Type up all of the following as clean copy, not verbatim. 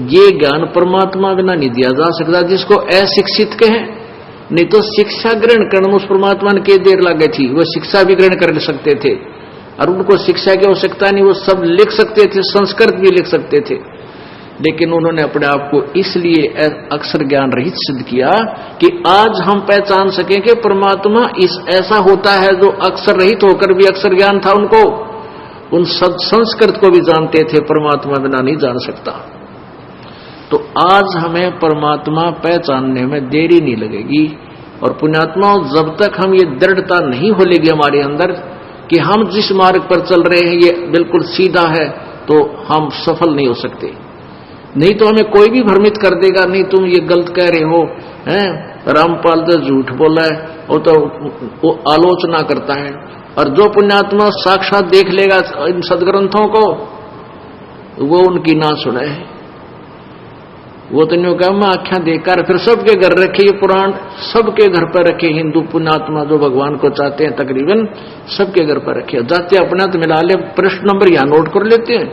ये ज्ञान परमात्मा बिना नहीं दिया जा सकता, जिसको अशिक्षित कहें। नहीं तो शिक्षा ग्रहण करने में उस परमात्मा ने क्या देर लगे थी, वो शिक्षा भी ग्रहण कर सकते थे, और उनको शिक्षा की आवश्यकता नहीं, वो सब लिख सकते थे, संस्कृत भी लिख सकते थे। लेकिन उन्होंने अपने आप को इसलिए अक्षर ज्ञान रहित सिद्ध किया कि आज हम पहचान सकें कि परमात्मा ऐसा होता है जो अक्षर रहित होकर भी अक्षर ज्ञान था उनको। उन संस्कृत को भी जानते थे, परमात्मा बिना नहीं जान सकता। तो आज हमें परमात्मा पहचानने में देरी नहीं लगेगी। और पुण्यात्मा, जब तक हम ये दृढ़ता नहीं हो लेगी हमारे अंदर कि हम जिस मार्ग पर चल रहे हैं ये बिल्कुल सीधा है, तो हम सफल नहीं हो सकते। नहीं तो हमें कोई भी भ्रमित कर देगा, नहीं तुम ये गलत कह रहे हो, हैं रामपाल तो झूठ बोला है, वो आलोचना करता है। और जो पुण्यात्मा साक्षात देख लेगा इन सदग्रंथों को, वो उनकी ना सुने। वो तो नहीं कहा मैं आख्या देकर फिर सबके घर रखे, ये पुराण सबके घर पर रखे। हिंदू पुण्यात्मा जो भगवान को चाहते हैं तकरीबन सबके घर पर रखे, जाते अपना तो मिला ले, प्रश्न नंबर यहां नोट कर लेते हैं।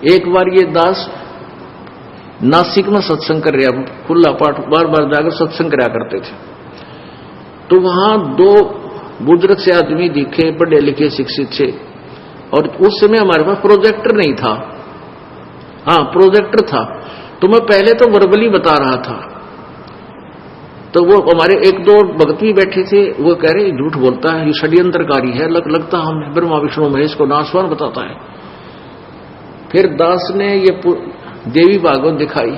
एक बार ये दास नासिक में सत्संग कर रहा, खुला पाठ बार बार जाकर सत्संग कराया करते थे। तो वहां दो बुजुर्ग से आदमी दिखे, पढ़े लिखे शिक्षित थे, और उस समय हमारे पास प्रोजेक्टर नहीं था। हाँ प्रोजेक्टर था, तो मैं पहले तो वर्बली बता रहा था। तो वो हमारे एक दो भक्त भी बैठे थे, वो कह रहे झूठ बोलता है, ये षड्यंत्रकारी है, लगता हम ब्रह्मा विष्णु महेश को नासवान बताता है। फिर दास ने ये देवी भागवत दिखाई,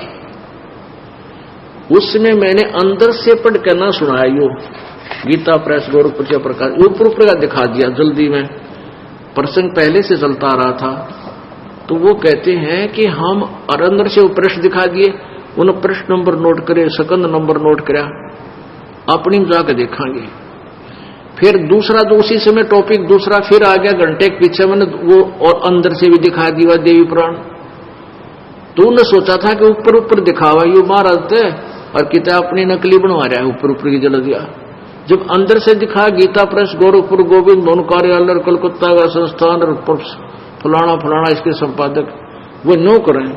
उसमें मैंने अंदर से पढ़ कर ना सुनाया, यो गीता प्रेस गोरखपुर प्रकाश ऊपर का दिखा दिया जल्दी में, प्रसंग पहले से चलता आ रहा था। तो वो कहते हैं कि हम और अंदर से वो प्रश्न दिखा दिए, उन प्रश्न नंबर नोट करे, सेकंड नंबर नोट करा, अपनी जाकर देखांगे। फिर दूसरा जो उसी समय टॉपिक दूसरा फिर आ गया, घंटे के पीछे मैंने वो और अंदर से भी दिखा दिया देवी पुराण। तो उन्होंने सोचा था कि ऊपर ऊपर दिखावा यू महाराज थे, और किताब अपनी नकली बनवा रहा है, ऊपर ऊपर की जल दिया। जब अंदर से दिखा गीता प्रेस गोरखपुर गोविंद भवन कार्यालय कोलकाता का संस्थान और फलाना फलाना इसके संपादक, वो नो करें,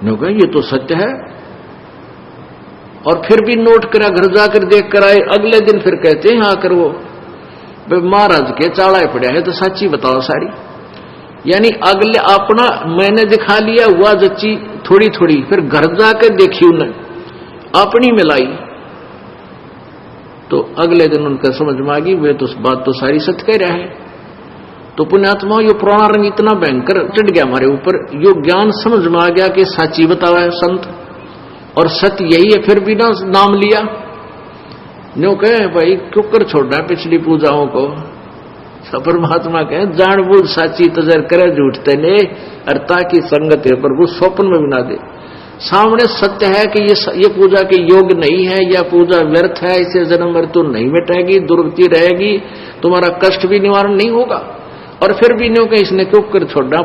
नो करें ये तो सत्य है। और फिर भी नोट करा, घर जाकर देख कर आए। अगले दिन फिर कहते हैं आकर वो महाराज के चाड़ा पड़ा है, तो सच्ची बताओ सारी। यानी अगले अपना मैंने दिखा लिया, हुआ जच्ची थोड़ी थोड़ी, फिर घर जाकर देखी उन्हें अपनी मिलाई, तो अगले दिन उनका समझ में आ गई वे तो बात तो सारी सत्य कह रहा है। तो पुण्यात्मा यो पुराना रंग इतना भयंकर चढ़ गया हमारे ऊपर, यो ज्ञान समझ में आ गया कि साची बतावा है संत, और सत्य यही है। फिर भी ना नाम लिया, न्यू कहे भाई क्यों कर छोड़ना है पिछली पूजाओं को। परमात्मा कहे जान बूझ साची तजर करे झूठ तेने, अर्ता की संगत है प्रभु स्वप्न में भी ना दे। सामने सत्य है कि ये पूजा के योग नहीं है, या पूजा व्यर्थ है, इसे जन्म मृत्यु नहीं मिटेगी, दुर्गति रहेगी, तुम्हारा कष्ट भी निवारण नहीं होगा। और फिर भी न्यू कहे इसने क्यों कर छोड़ना।